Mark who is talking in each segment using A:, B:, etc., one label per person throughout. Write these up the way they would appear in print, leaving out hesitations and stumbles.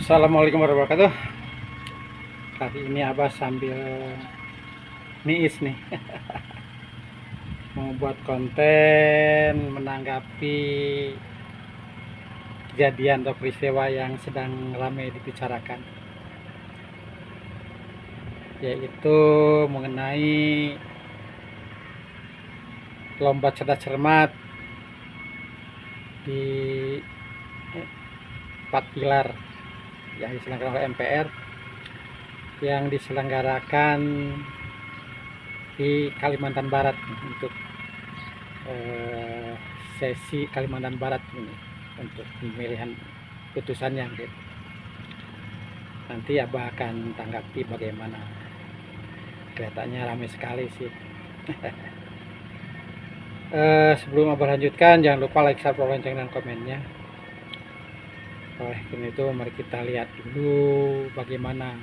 A: Assalamualaikum warahmatullahi wabarakatuh. Kali ini Abah sambil niis nih mau buat konten menanggapi kejadian atau peristiwa yang sedang ramai dibicarakan, yaitu mengenai lomba cerdas cermat di 4 pilar yang diselenggarakan oleh MPR, yang diselenggarakan di Kalimantan Barat untuk sesi Kalimantan Barat ini untuk pemilihan putusannya gitu. Nanti Abah akan tanggapi bagaimana. Kelihatannya ramai sekali sih. Sebelum Abah lanjutkan, jangan lupa like, subscribe, lonceng, dan komennya. Oleh karena itu mari kita lihat dulu bagaimana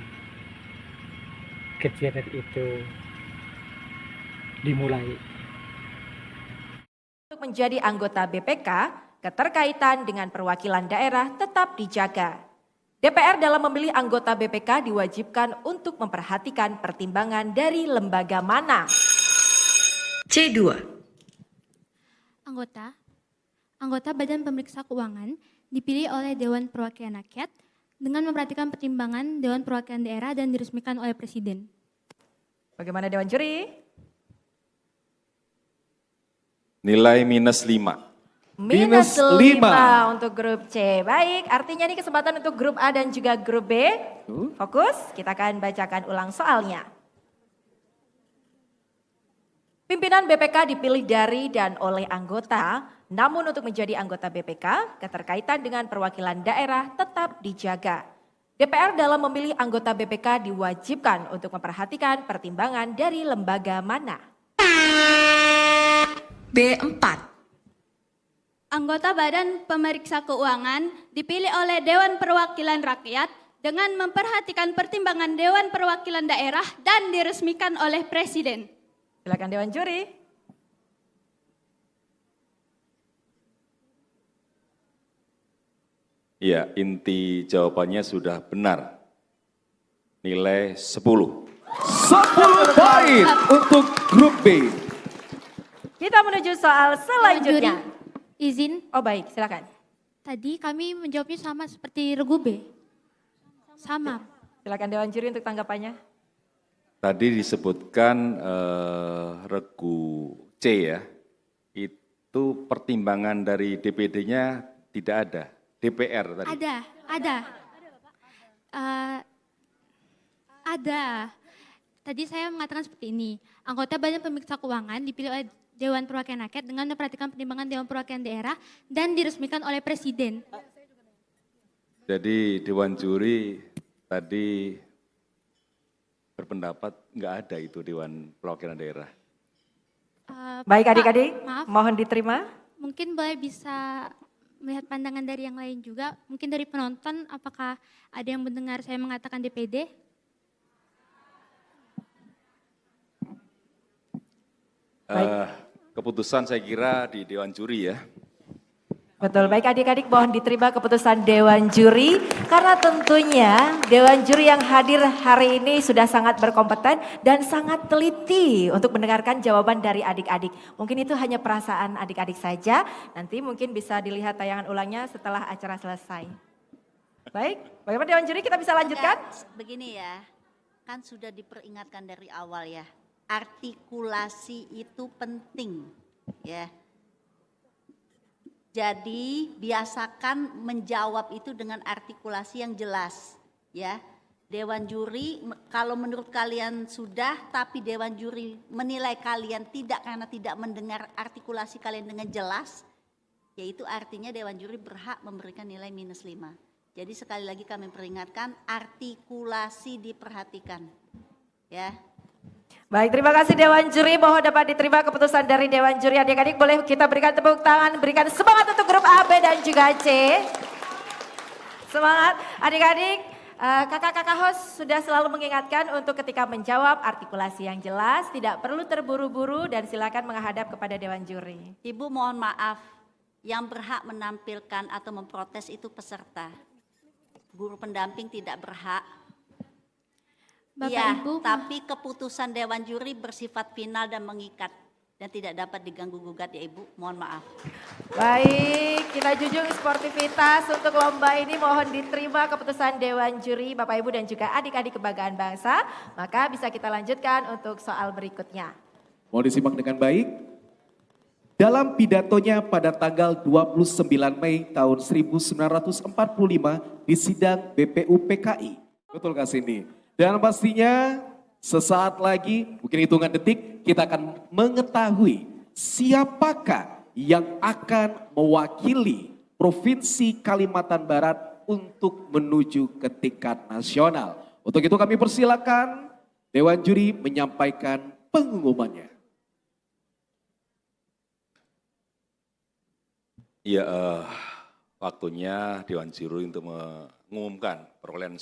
A: kejadian itu dimulai.
B: Untuk menjadi anggota BPK, keterkaitan dengan perwakilan daerah tetap dijaga. DPR dalam memilih anggota BPK diwajibkan untuk memperhatikan pertimbangan dari lembaga mana. C2.
C: Anggota Badan Pemeriksa Keuangan dipilih oleh Dewan Perwakilan Rakyat dengan memperhatikan pertimbangan Dewan Perwakilan Daerah dan diresmikan oleh Presiden.
B: Bagaimana Dewan Juri?
D: Nilai -5.
B: Minus
D: -5.
B: 5 untuk grup C. Baik, artinya ini kesempatan untuk grup A dan juga grup B. Fokus, kita akan bacakan ulang soalnya. Pimpinan BPK dipilih dari dan oleh anggota, namun untuk menjadi anggota BPK, keterkaitan dengan perwakilan daerah tetap dijaga. DPR dalam memilih anggota BPK diwajibkan untuk memperhatikan pertimbangan dari lembaga mana. B4.
C: Anggota Badan Pemeriksa Keuangan dipilih oleh Dewan Perwakilan Rakyat dengan memperhatikan pertimbangan Dewan Perwakilan Daerah dan diresmikan oleh Presiden.
B: Silakan Dewan Juri.
D: Ya, inti jawabannya sudah benar. Nilai 10. 10 poin untuk grup B.
B: Kita menuju soal selanjutnya.
C: Izin,
B: Oh baik, silakan.
C: tadi kami menjawabnya sama seperti regu B. Sama.
B: Silakan Dewan Juri untuk tanggapannya.
D: Tadi disebutkan regu C ya, itu pertimbangan dari DPD-nya tidak ada, DPR tadi.
C: Ada. Tadi saya mengatakan seperti ini. Anggota Badan Pemeriksa Keuangan dipilih oleh Dewan Perwakilan Rakyat dengan memperhatikan pertimbangan Dewan Perwakilan Daerah dan diresmikan oleh Presiden.
D: Jadi Dewan Juri tadi berpendapat nggak ada itu Dewan Perwakilan Daerah.
B: Baik
C: Pak,
B: adik-adik,
C: maaf.
B: mohon diterima.
C: Mungkin boleh bisa melihat pandangan dari yang lain juga. Mungkin dari penonton, apakah ada yang mendengar saya mengatakan DPD?
D: Keputusan saya kira di Dewan Juri ya.
B: Betul, baik adik-adik mohon diterima keputusan Dewan Juri. Karena tentunya Dewan Juri yang hadir hari ini sudah sangat berkompeten dan sangat teliti untuk mendengarkan jawaban dari adik-adik. Mungkin itu hanya perasaan adik-adik saja, nanti mungkin bisa dilihat tayangan ulangnya setelah acara selesai. Baik, bagaimana Dewan Juri, kita bisa lanjutkan?
E: Begini ya, kan sudah diperingatkan dari awal ya, artikulasi itu penting ya. Jadi biasakan menjawab itu dengan artikulasi yang jelas ya. Dewan Juri kalau menurut kalian sudah, tapi Dewan Juri menilai kalian tidak karena tidak mendengar artikulasi kalian dengan jelas, yaitu artinya Dewan Juri berhak memberikan nilai -5. Jadi sekali lagi kami peringatkan, artikulasi diperhatikan ya.
B: Baik, terima kasih Dewan Juri. Mohon dapat diterima keputusan dari Dewan Juri. Adik-adik boleh kita berikan tepuk tangan, berikan semangat untuk grup A, B, dan juga C. Semangat adik-adik. Kakak-kakak host sudah selalu mengingatkan untuk ketika menjawab artikulasi yang jelas, tidak perlu terburu-buru dan silakan menghadap kepada Dewan Juri.
E: Ibu mohon maaf, yang berhak menampilkan atau memprotes itu peserta. guru pendamping tidak berhak.
C: Bapak
E: Iya,
C: Ibu,
E: tapi keputusan Dewan Juri bersifat final dan mengikat dan tidak dapat diganggu gugat ya Ibu. Mohon maaf.
B: Baik, kita junjung sportivitas untuk lomba ini. Mohon diterima keputusan Dewan Juri Bapak Ibu dan juga adik-adik kebanggaan bangsa. Maka bisa kita lanjutkan untuk soal berikutnya.
F: Mohon disimak dengan baik. Dalam pidatonya pada tanggal 29 Mei tahun 1945 di sidang BPUPKI. Betul Kak Cindy? Dan pastinya sesaat lagi, mungkin hitungan detik, kita akan mengetahui siapakah yang akan mewakili Provinsi Kalimantan Barat untuk menuju ke tingkat nasional. Untuk itu kami persilakan Dewan Juri menyampaikan pengumumannya.
D: Iya, waktunya Dewan Juri untuk mengumumkan perolehan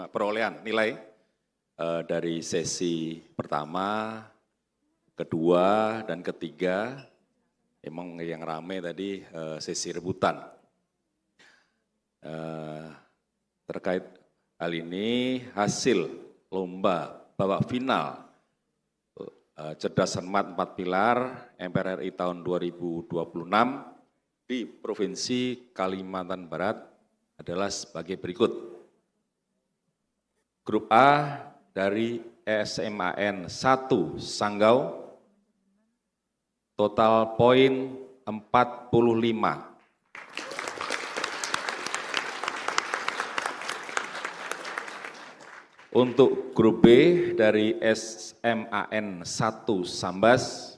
D: perolehan nilai dari sesi pertama, kedua, dan ketiga. Emang yang rame tadi sesi rebutan. Terkait hal ini, hasil lomba babak final Cerdasan Mat 4 Pilar MPR RI tahun 2026 di Provinsi Kalimantan Barat adalah sebagai berikut. Grup A dari SMAN 1 Sanggau, total poin 45. Untuk grup B dari SMAN 1 Sambas,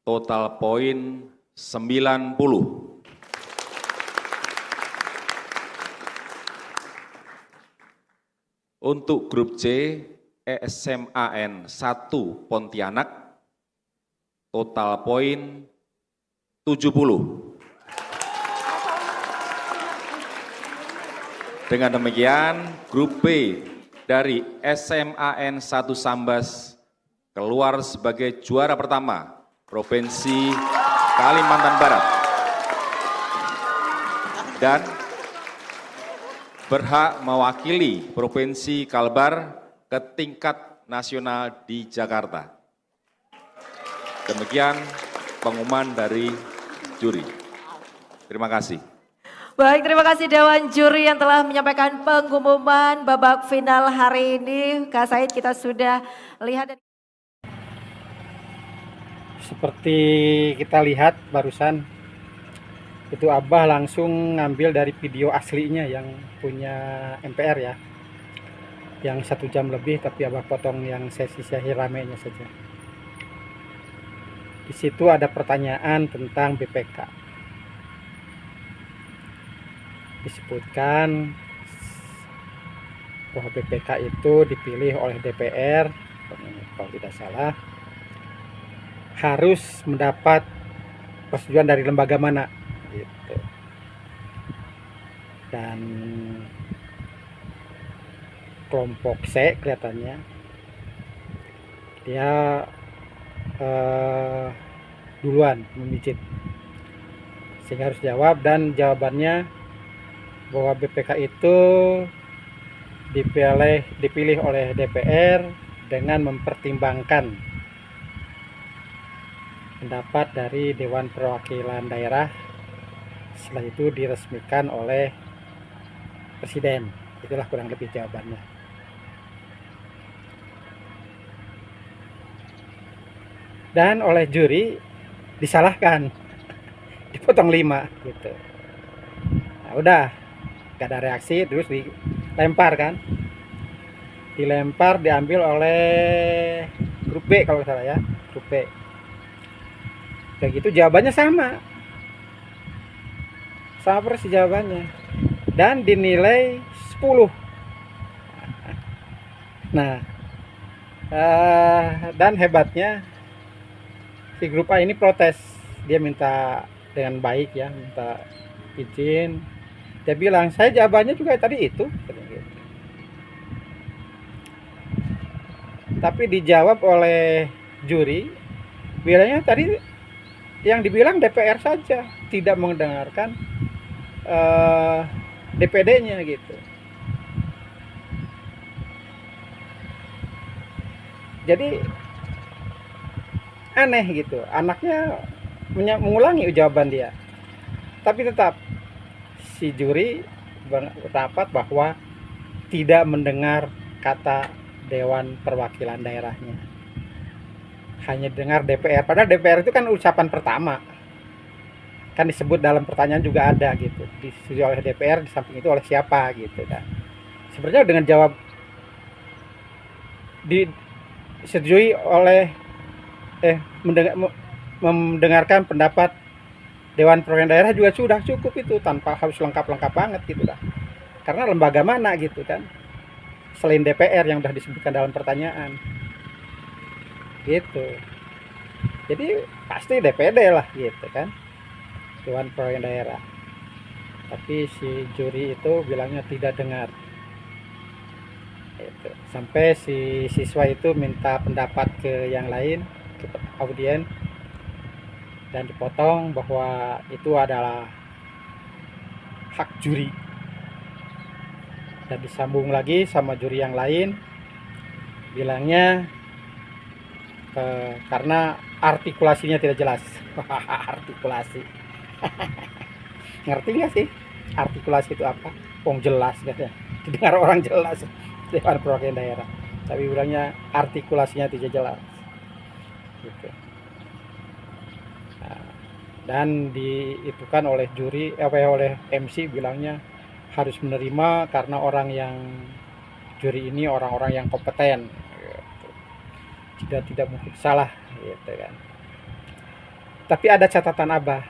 D: total poin 90. Untuk grup C, SMAN 1 Pontianak, total poin 70. Dengan demikian, grup B dari SMAN 1 Sambas keluar sebagai juara pertama Provinsi Kalimantan Barat dan berhak mewakili Provinsi Kalbar ke tingkat nasional di Jakarta. Demikian pengumuman dari juri. Terima kasih.
B: Baik, terima kasih Dewan Juri yang telah menyampaikan pengumuman babak final hari ini. Kak Said, kita sudah lihat.
A: Seperti kita lihat barusan, itu Abah langsung ngambil dari video aslinya yang punya MPR ya. Yang 1 jam lebih, tapi Abah potong yang sesi ramenya saja. Di situ ada pertanyaan tentang BPK. Disebutkan bahwa BPK itu dipilih oleh DPR, kalau tidak salah, harus mendapat persetujuan dari lembaga mana, gitu. Dan kelompok C kelihatannya dia duluan memijit, sehingga harus jawab, dan jawabannya bahwa BPK itu dipilih oleh DPR dengan mempertimbangkan pendapat dari Dewan Perwakilan Daerah, setelah itu diresmikan oleh Presiden. Itulah kurang lebih jawabannya. Dan oleh juri disalahkan, dipotong 5 gitu. Nah, udah gak ada reaksi, terus dilempar kan, dilempar, diambil oleh grup B kalau salah ya, grup B. Kayak gitu jawabannya sama persis jawabannya, dan dinilai 10. Nah, dan hebatnya si grup A ini protes, dia minta dengan baik ya, minta izin. Dia bilang, saya jawabannya juga tadi itu. Tapi dijawab oleh juri, bilangnya tadi yang dibilang DPR saja, tidak mendengarkan DPD-nya gitu. Jadi aneh gitu, anaknya mengulangi jawaban dia, tapi tetap si juri berpendapat bahwa tidak mendengar kata Dewan Perwakilan Daerahnya, hanya dengar DPR. Padahal DPR itu kan ucapan pertama, kan disebut dalam pertanyaan juga ada gitu, disetujui oleh DPR, di samping itu oleh siapa gitu kan. Sebenarnya dengan jawab disetujui oleh mendengarkan pendapat Dewan Perwakilan Daerah juga sudah cukup itu, tanpa harus lengkap-lengkap banget gitu lah. Karena lembaga mana gitu kan, selain DPR yang sudah disebutkan dalam pertanyaan gitu. Jadi pasti DPD lah gitu kan, Dewan Perwakilan Daerah. Tapi si juri itu bilangnya tidak dengar gitu. Sampai si siswa itu minta pendapat ke yang lain, ke audien, dan dipotong bahwa itu adalah hak juri. Dan disambung lagi sama juri yang lain, bilangnya karena artikulasinya tidak jelas. Artikulasi. Ngerti nggak sih artikulasi itu apa? Wong jelas katanya, didengar orang jelas, Dewan Perwakilan Daerah, tapi bilangnya artikulasinya tidak jelas gitu. Nah, dan diitukan oleh juri, oleh MC bilangnya harus menerima karena orang yang juri ini orang-orang yang kompeten gitu. Tidak mungkin salah gitu kan. Tapi ada catatan Abah,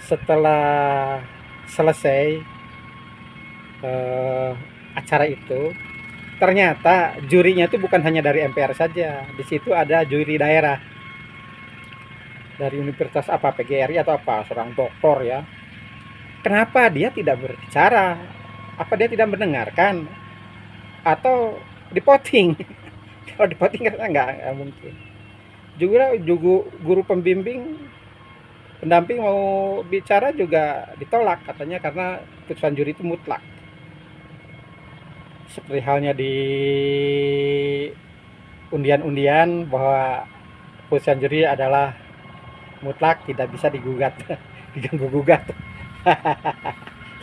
A: setelah selesai acara itu, ternyata jurinya itu bukan hanya dari MPR saja, di situ ada juri daerah dari universitas apa, PGRI atau apa, seorang doktor ya. Kenapa dia tidak berbicara? Apa dia tidak mendengarkan? Atau dipotting? Kalau dipotting kan nggak mungkin. Juga guru pembimbing, pendamping mau bicara juga ditolak katanya karena putusan juri itu mutlak. Seperti halnya di undian-undian bahwa putusan juri adalah mutlak, tidak bisa digugat, diganggu gugat.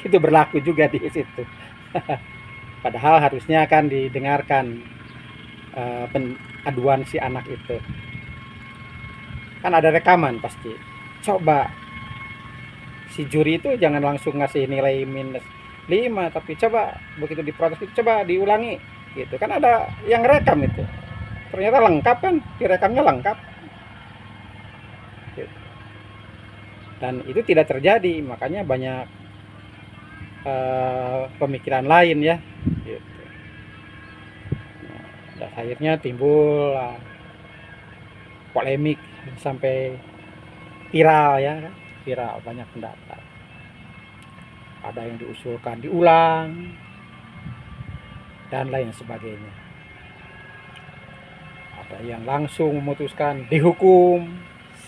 A: Itu berlaku juga di situ. Padahal harusnya kan didengarkan aduan si anak itu. Kan ada rekaman pasti. Coba si juri itu jangan langsung ngasih nilai -5, tapi coba begitu diprotes itu coba diulangi gitu. Kan ada yang rekam itu. Ternyata lengkap kan, direkamnya lengkap. Gitu. Dan itu tidak terjadi, makanya banyak pemikiran lain ya gitu. Nah, dan akhirnya timbul polemik sampai viral ya kan? Viral, banyak pendapat, ada yang diusulkan diulang dan lain sebagainya, ada yang langsung memutuskan dihukum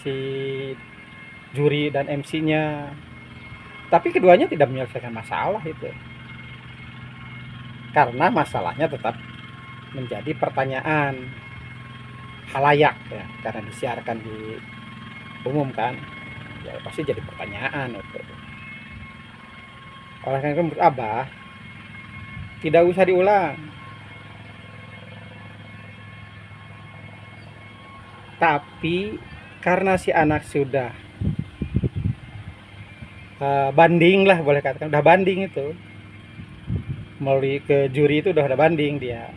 A: si juri dan MC-nya. Tapi keduanya tidak menyelesaikan masalah itu, karena masalahnya tetap menjadi pertanyaan halayak ya, karena disiarkan di umum kan, ya pasti jadi pertanyaan itu. Oleh karena itu menurut Abah tidak usah diulang, tapi karena si anak sudah banding lah, boleh katakan udah banding itu, melalui ke juri itu udah banding dia,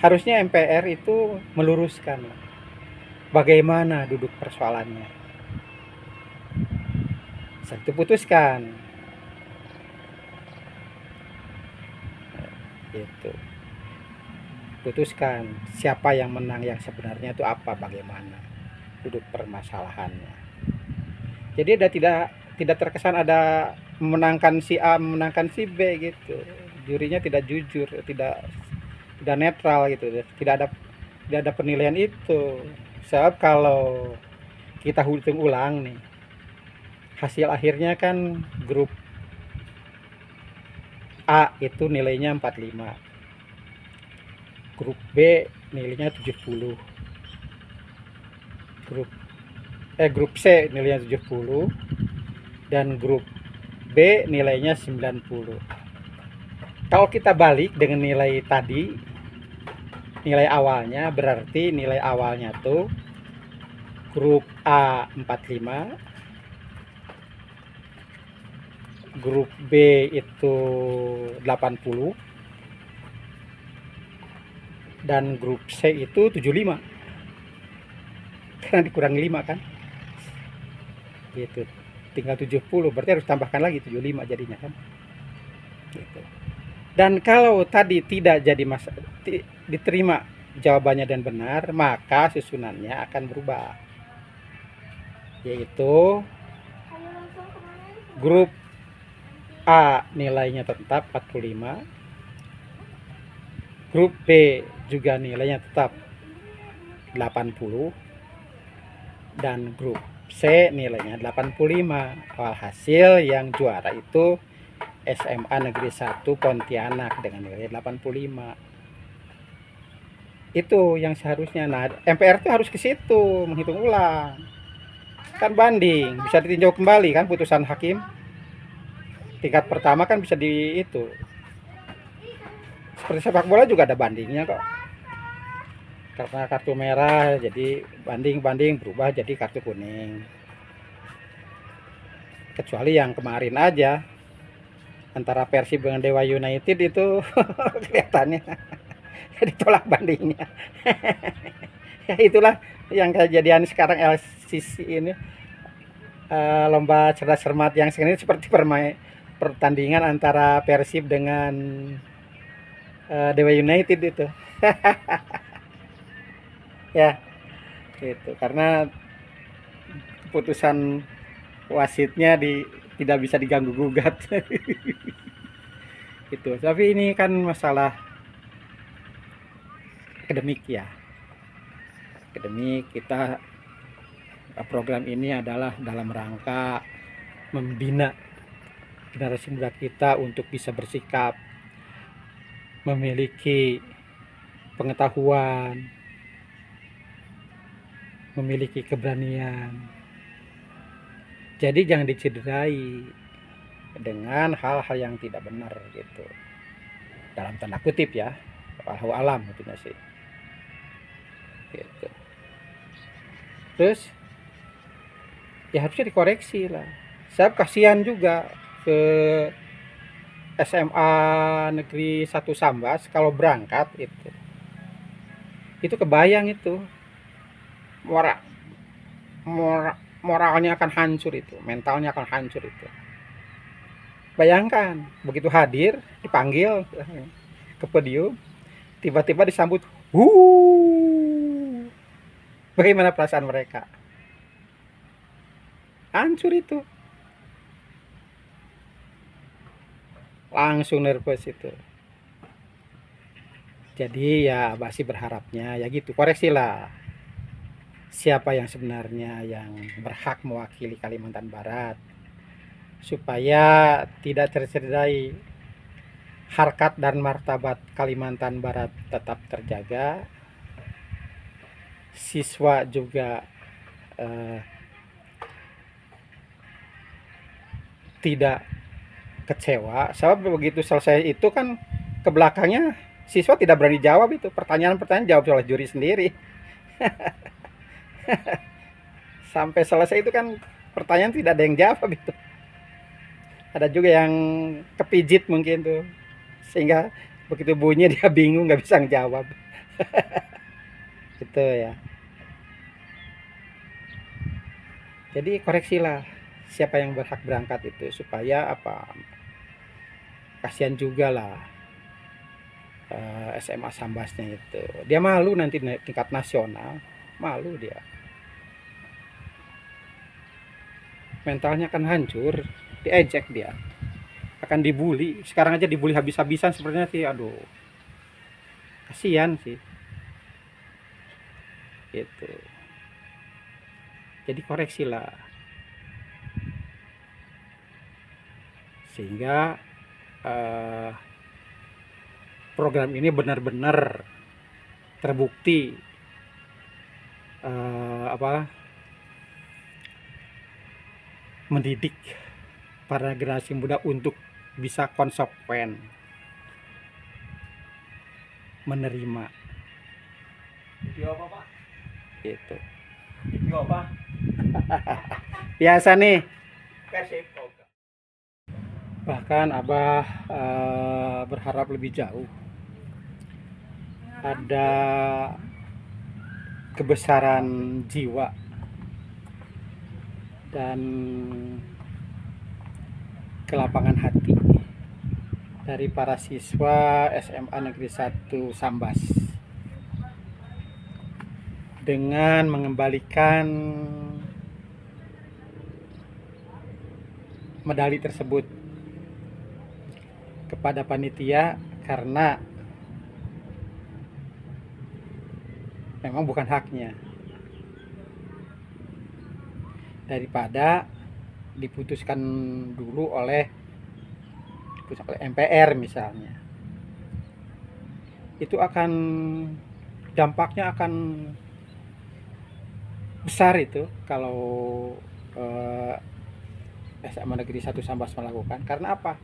A: harusnya MPR itu meluruskan bagaimana duduk persoalannya, saat itu putuskan itu, putuskan siapa yang menang yang sebenarnya itu apa, bagaimana duduk permasalahannya. Jadi ada tidak terkesan ada memenangkan si A, memenangkan si B gitu. Jurinya tidak jujur, tidak netral gitu. Tidak ada penilaian itu. Sebab kalau kita hitung ulang nih, hasil akhirnya kan grup A itu nilainya 45, grup B nilainya 70, grup C nilainya 70, dan grup B nilainya 90. Kalau kita balik dengan nilai tadi, nilai awalnya, berarti nilai awalnya tuh grup A 45, grup B itu 80, dan grup C itu 75. Karena dikurangi 5 kan, gitu, tinggal 70, berarti harus tambahkan lagi 75 jadinya kan, gitu. Dan kalau tadi tidak jadi diterima jawabannya dan benar, maka susunannya akan berubah, yaitu grup A nilainya tetap 45, grup B juga nilainya tetap 80, dan grup C nilainya 85. Hasil yang juara itu SMA Negeri 1 Pontianak dengan nilai 85. Itu yang seharusnya. Nah, MPR itu harus ke situ menghitung ulang. Kan banding, bisa ditinjau kembali kan putusan hakim. Tingkat pertama kan bisa itu. Seperti sepak bola juga ada bandingnya kok. Karena kartu merah jadi banding berubah jadi kartu kuning. Kecuali yang kemarin aja antara Persib dengan Dewa United itu kelihatannya ditolak bandingnya. Ya itulah yang kejadian sekarang LCC ini, lomba cerdas cermat yang sekarang ini seperti pertandingan antara Persib dengan Dewa United itu. Ya gitu, karena keputusan wasitnya tidak bisa diganggu gugat. Gitu. Tapi ini kan masalah akademik ya, akademik. Kita program ini adalah dalam rangka membina generasi muda kita untuk bisa bersikap, memiliki pengetahuan, memiliki keberanian. Jadi jangan dicederai dengan hal-hal yang tidak benar gitu. Dalam tanda kutip ya, wallahu alam tentunya sih. Gitu. Terus ya harusnya dikoreksi lah. Saya kasihan juga ke SMA Negeri 1 Sambas kalau berangkat itu kebayang itu moralnya akan hancur itu, mentalnya akan hancur itu. Bayangkan begitu hadir dipanggil ke podium, tiba-tiba disambut, bagaimana perasaan mereka? Hancur itu, langsung nervous itu. Jadi ya masih berharapnya ya gitu, koreksilah siapa yang sebenarnya yang berhak mewakili Kalimantan Barat, supaya tidak tercederai harkat dan martabat Kalimantan Barat tetap terjaga, siswa juga tidak kecewa. Sebab begitu selesai itu kan ke belakangnya siswa tidak berani jawab itu pertanyaan-pertanyaan, jawab oleh juri sendiri. Sampai selesai itu kan pertanyaan tidak ada yang jawab itu. Ada juga yang kepijit mungkin tuh, sehingga begitu bunyi dia bingung nggak bisa ngejawab. Gitu ya. Jadi koreksilah siapa yang berhak berangkat itu, supaya apa, kasihan juga lah SMA Sambasnya itu. Dia malu nanti tingkat nasional, malu dia. Mentalnya akan hancur, diejek dia, akan dibully. Sekarang aja dibully habis-habisan sebenarnya sih, aduh, kasihan sih. Gitu. Jadi koreksilah. sehingga program ini benar-benar terbukti mendidik para generasi muda untuk bisa konsekuen menerima. Itu biasa nih. Bahkan Abah berharap lebih jauh, ada kebesaran jiwa dan kelapangan hati dari para siswa SMA Negeri 1 Sambas dengan mengembalikan medali tersebut kepada panitia, karena memang bukan haknya, daripada diputuskan dulu oleh MPR misalnya. Itu akan dampaknya akan besar itu kalau SMA Negeri 1 Sambas melakukan. Karena apa?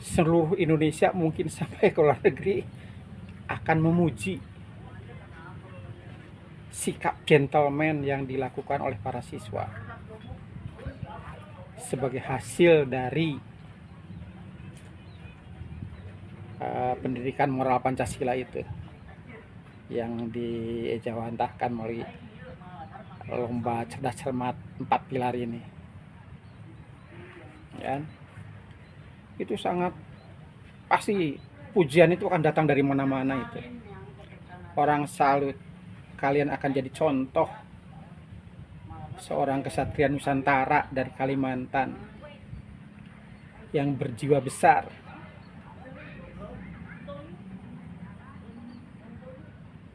A: Seluruh Indonesia mungkin sampai ke luar negeri akan memuji sikap gentleman yang dilakukan oleh para siswa sebagai hasil dari pendidikan moral Pancasila itu yang diejawantahkan melalui lomba cerdas cermat 4 pilar ini, ya. Itu sangat pasti pujian itu akan datang dari mana-mana. Itu orang salut, kalian akan jadi contoh seorang kesatria Nusantara dari Kalimantan yang berjiwa besar,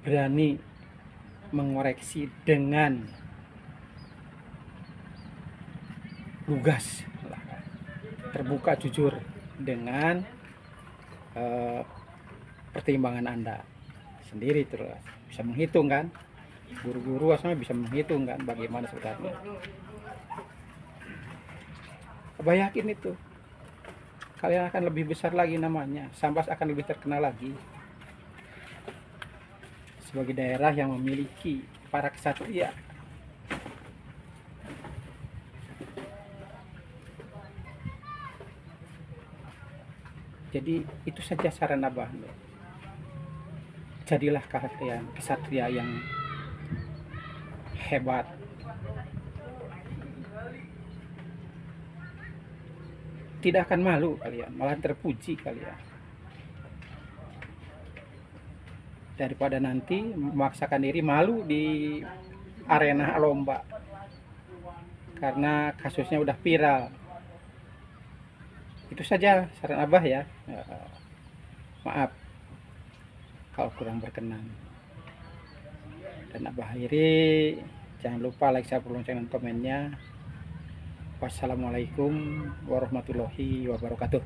A: berani mengoreksi dengan lugas, terbuka, jujur dengan pertimbangan Anda sendiri. Terus bisa menghitung kan, guru-guru asalnya bisa menghitung kan bagaimana sebenarnya. Abah yakin itu kalian akan lebih besar lagi namanya, Sambas akan lebih terkenal lagi sebagai daerah yang memiliki para kesatria. Jadi itu saja saran Abah. Jadilah kalian kesatria yang hebat. Tidak akan malu kalian, malah terpuji kalian. Daripada nanti memaksakan diri malu di arena lomba karena kasusnya udah viral. Itu saja saran Abah ya. Maaf kalau kurang berkenan. Dan Abah akhiri, jangan lupa like, subscribe, dan komennya. Wassalamualaikum warahmatullahi wabarakatuh.